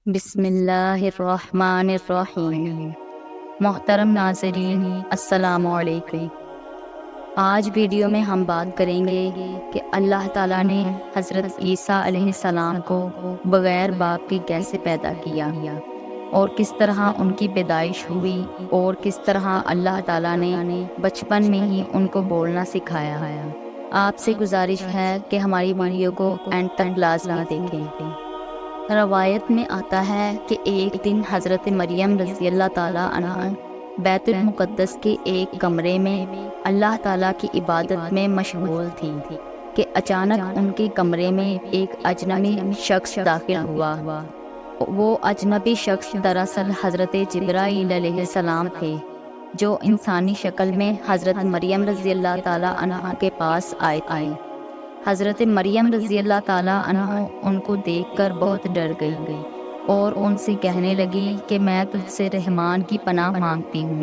بسم اللہ الرحمن الرحیم۔ محترم ناظرین، السلام علیکم۔ آج ویڈیو میں ہم بات کریں گے کہ اللہ تعالیٰ نے حضرت عیسیٰ علیہ السلام کو بغیر باپ کے کیسے پیدا کیا اور کس طرح ان کی پیدائش ہوئی، اور کس طرح اللہ تعالیٰ نے بچپن میں ہی ان کو بولنا سکھایا ہے۔ آپ سے گزارش ہے کہ ہماری ویڈیو کو اینڈ تک لازمی دیکھیں۔ روایت میں آتا ہے کہ ایک دن حضرت مریم رضی اللہ تعالیٰ عنہ بیت المقدس کے ایک کمرے میں اللہ تعالیٰ کی عبادت میں مشغول تھی کہ اچانک ان کے کمرے میں ایک اجنبی شخص داخل ہوا۔ وہ اجنبی شخص دراصل حضرت جبرائیل علیہ السلام تھے، جو انسانی شکل میں حضرت مریم رضی اللہ تعالیٰ عنہ کے پاس آئے تھے۔ حضرت مریم رضی اللہ تعالیٰ عنہ ان کو دیکھ کر بہت ڈر گئی اور ان سے کہنے لگی کہ میں تجھ سے رحمان کی پناہ مانگتی ہوں۔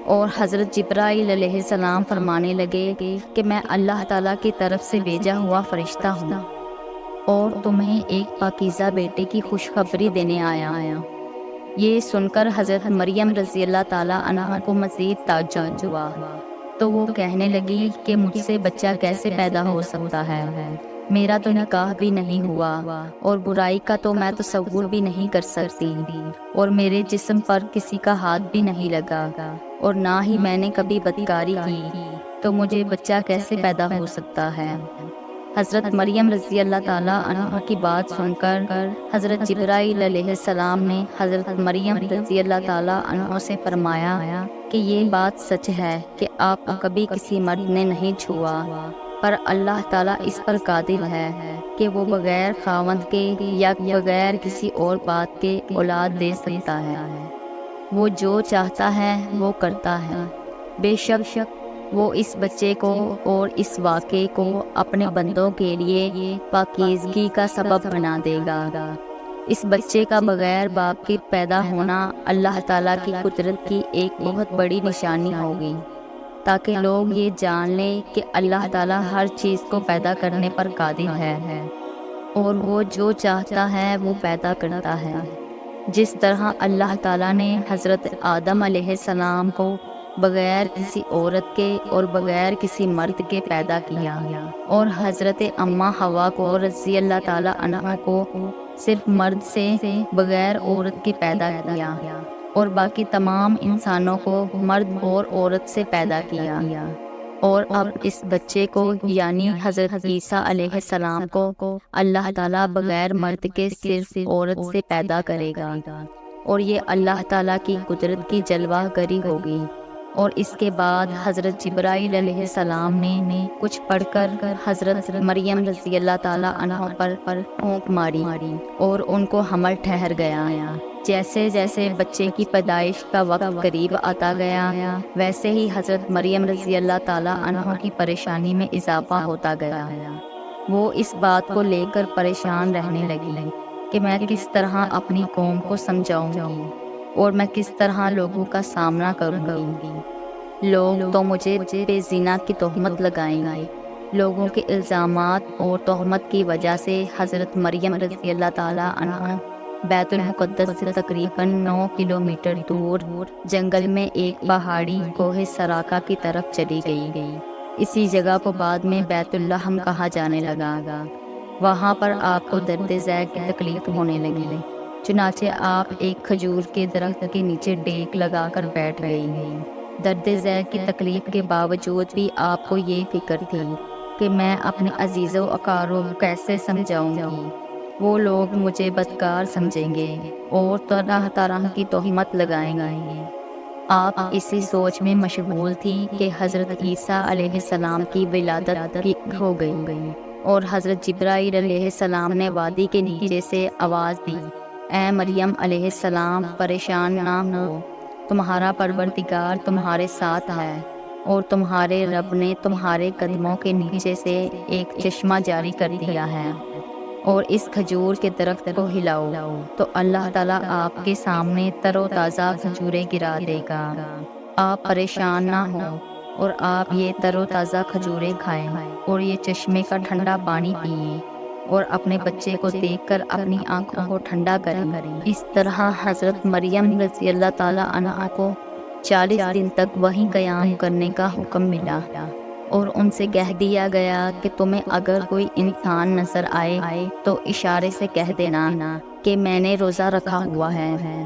اور حضرت جبرائیل علیہ السلام فرمانے لگے کہ میں اللہ تعالیٰ کی طرف سے بھیجا ہوا فرشتہ ہوں اور تمہیں ایک پاکیزہ بیٹے کی خوشخبری دینے آیا۔ یہ سن کر حضرت مریم رضی اللہ تعالیٰ عنہ کو مزید تعجب ہوا، تو وہ کہنے لگی کہ مجھ سے بچہ کیسے پیدا ہو سکتا ہے؟ میرا تو نکاح بھی نہیں ہوا اور برائی کا تو میں تصور بھی نہیں کر سکتی، اور میرے جسم پر کسی کا ہاتھ بھی نہیں لگا، اور نہ ہی میں نے کبھی بدکاری کی، تو مجھے بچہ کیسے پیدا ہو سکتا ہے؟ حضرت مریم رضی اللہ تعالیٰ عنہ کی بات سن کر حضرت جبرائیل علیہ السلام نے حضرت مریم رضی اللہ تعالیٰ عنہ سے فرمایا کہ یہ بات سچ ہے کہ آپ کو کبھی کسی مرد نے نہیں چھوا، پر اللہ تعالیٰ اس پر قادر ہے کہ وہ بغیر خاوند کے یا بغیر کسی اور بات کے اولاد دے سکتا ہے۔ وہ جو چاہتا ہے وہ کرتا ہے۔ بے شک وہ اس بچے کو اور اس واقعے کو اپنے بندوں کے لیے پاکیزگی کا سبب بنا دے گا۔ اس بچے کا بغیر باپ کے پیدا ہونا اللہ تعالیٰ کی قدرت کی ایک بہت بڑی نشانی ہوگی، تاکہ لوگ یہ جان لیں کہ اللہ تعالیٰ ہر چیز کو پیدا کرنے پر قادر ہے اور وہ جو چاہتا ہے وہ پیدا کرتا ہے۔ جس طرح اللہ تعالیٰ نے حضرت آدم علیہ السلام کو بغیر کسی عورت کے اور بغیر کسی مرد کے پیدا کیا، اور حضرت اماں حوا کو رضی اللہ تعالیٰ عنہ کو صرف مرد سے بغیر عورت کے پیدا کیا، اور باقی تمام انسانوں کو مرد اور عورت سے پیدا کیا، اور اب اس بچے کو یعنی حضرت عیسیٰ علیہ السلام کو اللہ تعالیٰ بغیر مرد کے صرف عورت سے پیدا کرے گا، اور یہ اللہ تعالیٰ کی قدرت کی جلوہ گری ہوگی۔ اور اس کے بعد حضرت جبرائیل علیہ السلام نے کچھ پڑھ کر حضرت مریم رضی اللہ تعالیٰ عنہ پر پھونک ماری اور ان کو حمل ٹھہر گیا۔ جیسے جیسے بچے کی پیدائش کا وقت قریب آتا گیا، ویسے ہی حضرت مریم رضی اللہ تعالیٰ عنہ کی پریشانی میں اضافہ ہوتا گیا۔ وہ اس بات کو لے کر پریشان رہنے لگی کہ میں کس طرح اپنی قوم کو سمجھاؤں گی اور میں کس طرح لوگوں کا سامنا کروں گی۔ لوگ تو مجھے بے زنا کی تہمت لگائیں گے۔ لوگوں کے الزامات اور تہمت کی وجہ سے حضرت مریم رضی اللہ تعالیٰ عنہ بیت المقدس سے تقریباً 9 کلومیٹر دور جنگل میں ایک پہاڑی کوہ سراقہ کی طرف چلی گئی۔ اسی جگہ کو بعد میں بیت الحم کہا جانے لگا۔ وہاں پر آپ کو درد ذیق کی تکلیف ہونے لگی، چنانچہ آپ ایک کھجور کے درخت کے نیچے ڈیک لگا کر بیٹھ گئی۔ درد ذیق کی تکلیف کے باوجود بھی آپ کو یہ فکر تھی کہ میں اپنے عزیز و اقارب کو کیسے سمجھاؤں گی، وہ لوگ مجھے بدکار سمجھیں گے اور طرح طرح کی تہمت لگائیں گے۔ آپ اسی سوچ میں مشغول تھی کہ حضرت عیسیٰ علیہ السلام کی ولادت ہو گئی، اور حضرت جبرائیل علیہ السلام نے وادی کے نیچے سے آواز دی، اے مریم علیہ السلام، پریشان نہ ہو، تمہارا پروردگار تمہارے ساتھ ہے، اور تمہارے رب نے تمہارے قدموں کے نیچے سے ایک چشمہ جاری کر دیا ہے، اور اس کھجور کے درخت کو ہلاؤ تو اللہ تعالیٰ آپ کے سامنے تر و تازہ کھجوریں گرا دے گا۔ آپ پریشان نہ ہو اور آپ یہ تر و تازہ کھجوریں کھائیں اور یہ چشمے کا ٹھنڈا پانی پئیں، اور اپنے بچے کو دیکھ کر اپنی آنکھوں کو ٹھنڈا کریں۔ اس طرح حضرت مریم رضی اللہ تعالیٰ عنہا کو 40 دن تک وہیں قیام کرنے کا حکم ملا، اور ان سے کہہ دیا گیا کہ تمہیں اگر کوئی انسان نظر آئے تو اشارے سے کہہ دینا کہ میں نے روزہ رکھا ہوا ہے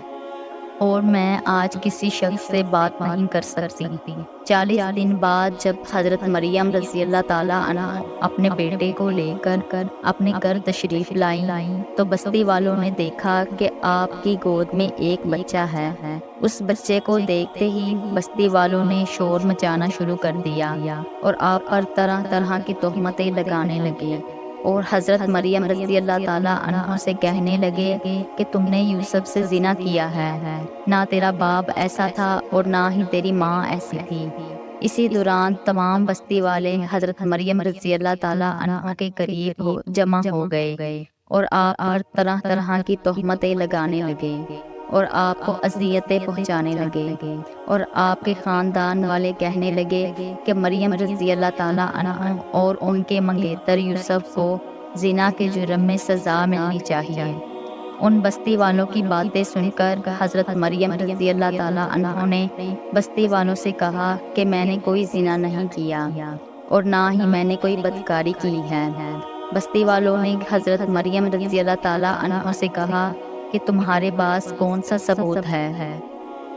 اور میں آج کسی شخص سے بات نہیں کر سکتی۔ 40 دن بعد جب حضرت مریم رضی اللہ تعالیٰ عنہا اپنے بیٹے کو لے کر اپنے گھر تشریف لائیں تو بستی والوں نے دیکھا کہ آپ کی گود میں ایک بچہ ہے۔ اس بچے کو دیکھتے ہی بستی والوں نے شور مچانا شروع کر دیا اور آپ پر طرح طرح کی تہمتیں لگانے لگے، اور حضرت مریم رضی اللہ تعالیٰ عنہا سے کہنے لگے کہ تم نے یوسف سے زنا کیا ہے، نہ تیرا باپ ایسا تھا اور نہ ہی تیری ماں ایسی تھی۔ اسی دوران تمام بستی والے حضرت مریم رضی اللہ تعالیٰ عنہا کے قریب جمع ہو گئے اور آپ پر طرح طرح کی تہمتیں لگانے لگے اور آپ کو اذیتیں پہنچانے لگے، اور آپ کے خاندان والے کہنے لگے کہ مریم رضی اللہ تعالیٰ عنہا اور ان کے منگیتر یوسف کو زنا کے جرم میں سزا ملنی چاہیے۔ ان بستی والوں کی باتیں سن کر حضرت مریم رضی اللہ تعالیٰ عنہا نے بستی والوں سے کہا کہ میں نے کوئی زنا نہیں کیا اور نہ ہی میں نے کوئی بدکاری کی ہے۔ بستی والوں نے حضرت مریم رضی اللہ تعالیٰ عنہا سے کہا کہ تمہارے پاس کون سا ثبوت ہے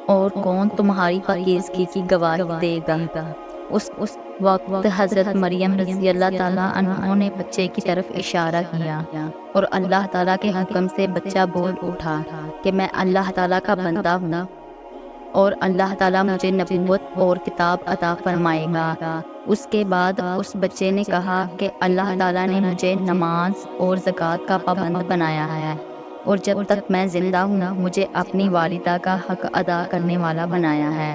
اور کون تمہاری پاکیزگی کی گواہی دے گا؟ اس وقت حضرت مریم رضی اللہ تعالیٰ عنہا نے بچے کی طرف اشارہ کیا اور اللہ تعالیٰ کے حکم سے بچہ بول اٹھا کہ میں اللہ تعالیٰ کا بندہ ہوں اور اللہ تعالیٰ مجھے نبوت اور کتاب عطا فرمائے گا۔ اس کے بعد اس بچے نے کہا کہ اللہ تعالیٰ نے مجھے نماز اور زکوٰۃ کا پابند بنایا ہے، اور جب تک میں زندہ ہوں مجھے اپنی والدہ کا حق ادا کرنے والا بنایا ہے،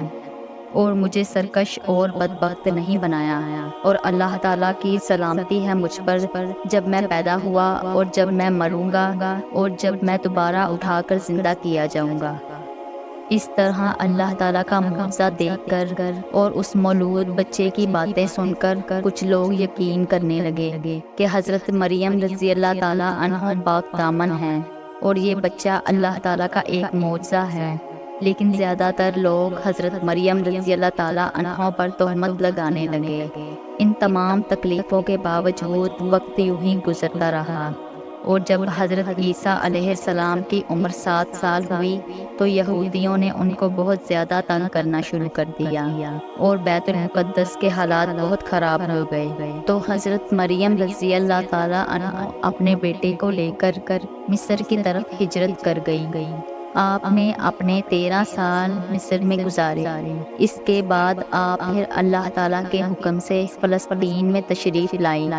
اور مجھے سرکش اور بدبخت نہیں بنایا ہے، اور اللہ تعالیٰ کی سلامتی ہے مجھ پر جب میں پیدا ہوا اور جب میں مروں گا اور جب میں دوبارہ اٹھا کر زندہ کیا جاؤں گا۔ اس طرح اللہ تعالیٰ کا معجزہ دیکھ کر اور اس مولود بچے کی باتیں سن کر کچھ لوگ یقین کرنے لگے کہ حضرت مریم رضی اللہ تعالیٰ عنہا پاک دامن ہیں اور یہ بچہ اللہ تعالیٰ کا ایک معجزہ ہے، لیکن زیادہ تر لوگ حضرت مریم رضی اللہ تعالیٰ عنہا پر تہمت لگانے لگے۔ ان تمام تکلیفوں کے باوجود وقت یوں ہی گزرتا رہا، اور جب حضرت عیسیٰ علیہ السلام کی عمر 7 سال ہوئی تو یہودیوں نے ان کو بہت زیادہ تنگ کرنا شروع کر دیا اور بیت المقدس کے حالات بہت خراب ہو گئے، تو حضرت مریم رضی اللہ تعالیٰ عنہا اپنے بیٹے کو لے کر مصر کی طرف ہجرت کر گئی۔ آپ نے اپنے 13 سال مصر میں گزارے۔ اس کے بعد آپ پھر اللہ تعالیٰ کے حکم سے فلسطین میں تشریف لائی۔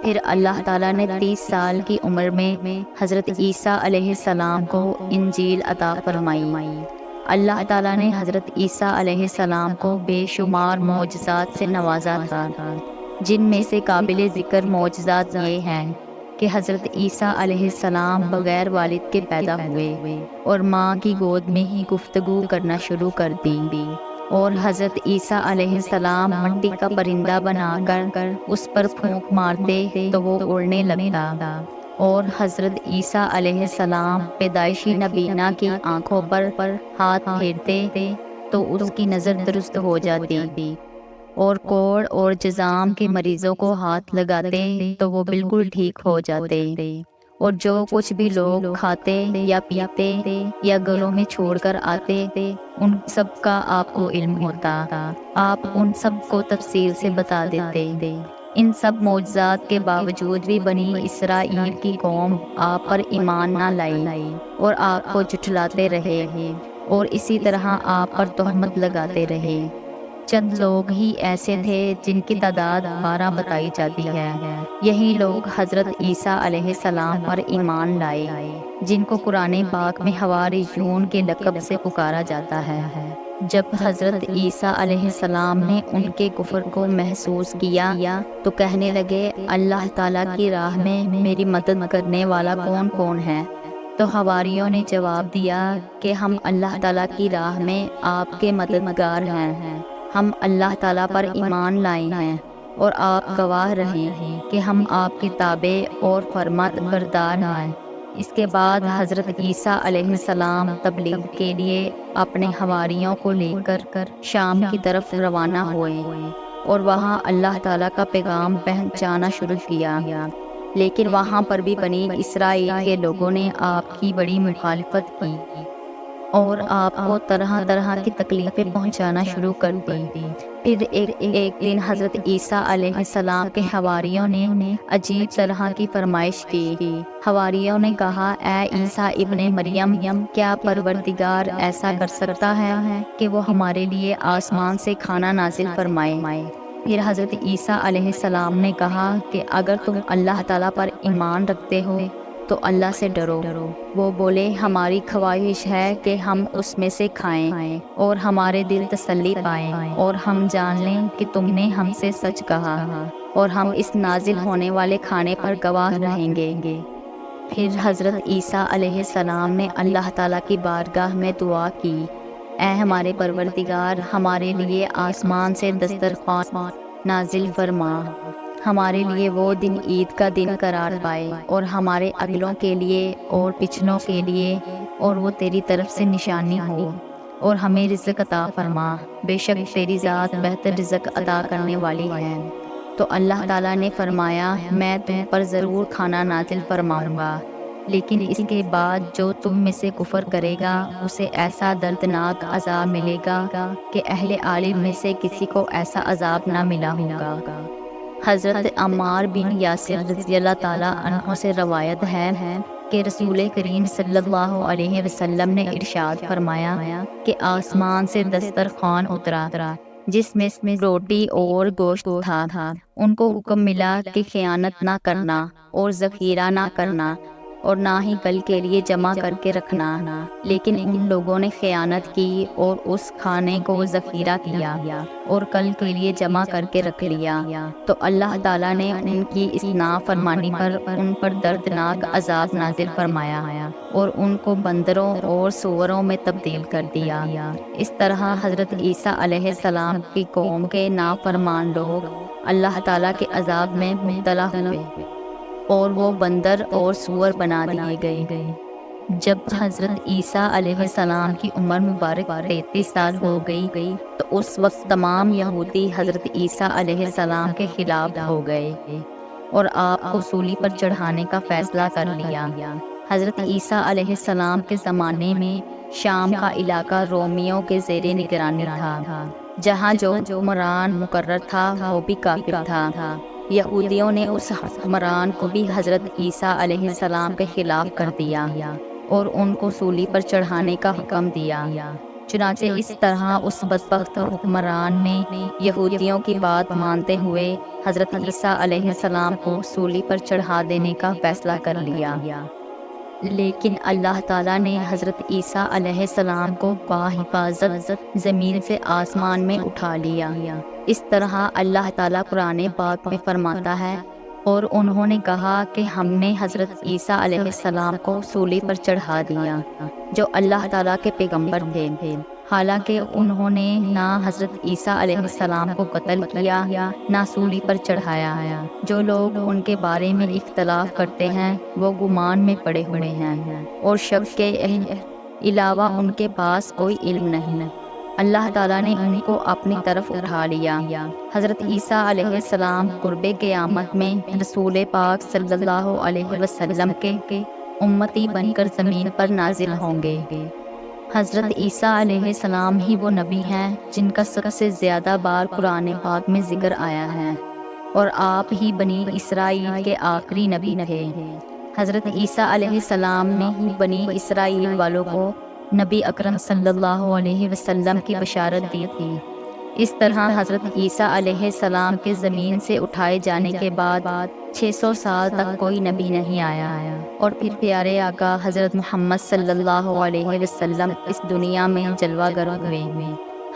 پھر اللہ تعالیٰ نے 30 سال کی عمر میں حضرت عیسیٰ علیہ السلام کو انجیل عطا فرمائی۔ اللہ تعالیٰ نے حضرت عیسیٰ علیہ السلام کو بے شمار معجزات سے نوازا تھا، جن میں سے قابل ذکر معجزات یہ ہیں کہ حضرت عیسیٰ علیہ السلام بغیر والد کے پیدا ہوئے اور ماں کی گود میں ہی گفتگو کرنا شروع کر دی، اور حضرت عیسیٰ علیہ السلام مٹی کا پرندہ بنا کر اس پر پھونک مارتے تو وہ اڑنے لگتا، اور حضرت عیسیٰ علیہ السلام پیدائشی نبینا کی آنکھوں پر ہاتھ پھیرتے تو اس کی نظر درست ہو جاتی، اور کوڑ اور جذام کے مریضوں کو ہاتھ لگاتے تو وہ بالکل ٹھیک ہو جاتے، اور جو کچھ بھی لوگ کھاتے یا پیتے یا گھروں میں چھوڑ کر آتے ان سب کا آپ کو علم ہوتا، آپ ان سب کو تفصیل سے بتا دیتے۔ ان سب معجزات کے باوجود بھی بنی اسرائیل کی قوم آپ پر ایمان نہ لائی اور آپ کو جھٹلاتے رہے اور اسی طرح آپ پر تہمت لگاتے رہے۔ چند لوگ ہی ایسے تھے جن کی تعداد 12 بتائی جاتی ہے۔ یہی لوگ حضرت عیسیٰ علیہ السلام پر ایمان لائے، جن کو قرآن پاک میں حواریون کے لقب سے پکارا جاتا ہے۔ جب حضرت عیسیٰ علیہ السلام نے ان کے کفر کو محسوس کیا تو کہنے لگے اللہ تعالیٰ کی راہ میں میری مدد کرنے والا کون ہے؟ تو حواریوں نے جواب دیا کہ ہم اللہ تعالیٰ کی راہ میں آپ کے مددگار ہیں، ہم اللہ تعالیٰ پر ایمان لائے ہیں اور آپ گواہ رہیں کہ ہم آپ کے تابع اور فرما بردار ہیں۔ اس کے بعد حضرت عیسیٰ علیہ السلام تبلیغ کے لیے اپنے حواریوں کو لے کر شام کی طرف روانہ ہوئے اور وہاں اللہ تعالیٰ کا پیغام پہنچانا شروع کیا، لیکن وہاں پر بھی بنی اسرائیل کے لوگوں نے آپ کی بڑی مخالفت کی اور آپ کو طرح طرح کی تکلیفیں پہنچانا شروع کر دی۔ پھر ایک دن حضرت عیسیٰ علیہ السلام کے حواریوں نے عجیب طرح کی فرمائش کی۔ حواریوں نے کہا، اے عیسیٰ ابن مریم، کیا پروردگار ایسا کر سکتا ہے کہ وہ ہمارے لیے آسمان سے کھانا نازل فرمائے؟ پھر حضرت عیسیٰ علیہ السلام نے کہا کہ اگر تم اللہ تعالیٰ پر ایمان رکھتے ہو تو اللہ سے ڈرو۔ وہ بولے، ہماری خواہش ہے کہ ہم اس میں سے کھائیں اور ہمارے دل تسلی پائیں اور ہم جان لیں کہ تم نے ہم سے سچ کہا اور ہم اس نازل ہونے والے کھانے پر گواہ رہیں گے۔ پھر حضرت عیسیٰ علیہ السلام نے اللہ تعالیٰ کی بارگاہ میں دعا کی، اے ہمارے پروردگار، ہمارے لیے آسمان سے دسترخوان نازل فرما، ہمارے لیے وہ دن عید کا دن قرار پائے اور ہمارے اگلوں کے لیے اور پچھلوں کے لیے، اور وہ تیری طرف سے نشانی ہو، اور ہمیں رزق عطا فرما، بے شک تیری ذات بہتر رزق عطا کرنے والی ہے۔ تو اللہ تعالیٰ نے فرمایا، میں تم پر ضرور کھانا نازل فرماؤں گا، لیکن اس کے بعد جو تم میں سے کفر کرے گا اسے ایسا دردناک عذاب ملے گا کہ اہل عالم میں سے کسی کو ایسا عذاب نہ ملا ہوگا۔ حضرت عمار بن یاسر رضی اللہ تعالیٰ عنہ سے روایت ہے کہ رسول کریم صلی اللہ علیہ وسلم نے ارشاد فرمایا کہ آسمان سے دسترخوان اترا جس میں روٹی اور گوشت تھا۔ ان کو حکم ملا کہ خیانت نہ کرنا اور ذخیرہ نہ کرنا اور نہ ہی کل کے لیے جمع کر کے رکھنا، لیکن ان لوگوں نے خیانت کی اور اس کھانے کو ذخیرہ کیا اور کل کے لیے جمع کر کے رکھ لیا، تو اللہ تعالیٰ نے ان کی اس نافرمانی پر ان پر دردناک عذاب نازل فرمایا اور ان کو بندروں اور سوروں میں تبدیل کر دیا۔ اس طرح حضرت عیسیٰ علیہ السلام کی قوم کے نافرمان لوگ اللہ تعالیٰ کے عذاب میں مبتلا ہوئے اور وہ بندر اور سور بنا دیے گئے۔ جب حضرت عیسیٰ علیہ السلام کی عمر مبارک 33 سال ہو گئی تو اس وقت تمام یہودی حضرت عیسیٰ علیہ السلام کے خلاف ہو گئے اور آپ کو سولی پر چڑھانے کا فیصلہ کر لیا۔ حضرت عیسیٰ علیہ السلام کے زمانے میں شام کا علاقہ رومیوں کے زیر نگرانی تھا، جہاں جو حکمران مقرر تھا وہ بھی کافر تھا۔ یہودیوں نے اس حکمران کو بھی حضرت عیسیٰ علیہ السلام کے خلاف کر دیا اور ان کو سولی پر چڑھانے کا حکم دیا۔ چنانچہ اس طرح اس بدبخت حکمران نے یہودیوں کی بات مانتے ہوئے حضرت عیسیٰ علیہ السلام کو سولی پر چڑھا دینے کا فیصلہ کر لیا، لیکن اللہ تعالیٰ نے حضرت عیسیٰ علیہ السلام کو بحفاظت زمین سے آسمان میں اٹھا لیا۔ اس طرح اللہ تعالیٰ قرآن پاک میں فرماتا ہے، اور انہوں نے کہا کہ ہم نے حضرت عیسیٰ علیہ السلام کو سولی پر چڑھا دیا جو اللہ تعالیٰ کے پیغمبر تھے، حالانکہ انہوں نے نہ حضرت عیسیٰ علیہ السلام کو قتل کیا نہ سولی پر چڑھایا۔ جو لوگ ان کے بارے میں اختلاف کرتے ہیں وہ گمان میں پڑے ہوئے ہیں اور شک کے علاوہ ان کے پاس کوئی علم نہیں۔ اللہ تعالیٰ نے ان کو اپنی طرف اٹھا لیا۔ حضرت عیسیٰ علیہ السلام قرب قیامت میں رسول پاک صلی اللہ علیہ وسلم کے امتی بن کر زمین پر نازل ہوں گے۔ حضرت عیسیٰ علیہ السلام ہی وہ نبی ہیں جن کا سب سے زیادہ بار قرآن پاک میں ذکر آیا ہے، اور آپ ہی بنی اسرائیل کے آخری نبی تھے۔ حضرت عیسیٰ علیہ السلام نے ہی بنی اسرائیل والوں کو نبی اکرم صلی اللہ علیہ وسلم کی بشارت دی تھی۔ اس طرح حضرت عیسیٰ علیہ السلام کے زمین سے اٹھائے جانے کے بعد 600 سال تک کوئی نبی نہیں آیا، اور پھر پیارے آقا حضرت محمد صلی اللہ علیہ وسلم اس دنیا میں جلوہ گر ہوئے۔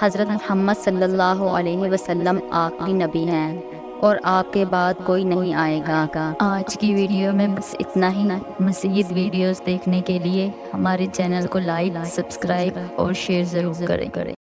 حضرت محمد صلی اللہ علیہ وسلم آخری نبی ہیں اور آپ کے بعد کوئی نہیں آئے گا۔ آج کی ویڈیو میں بس اتنا ہی۔ مزید ویڈیوز دیکھنے کے لیے ہمارے چینل کو لائک، سبسکرائب اور شیئر ضرور کریں۔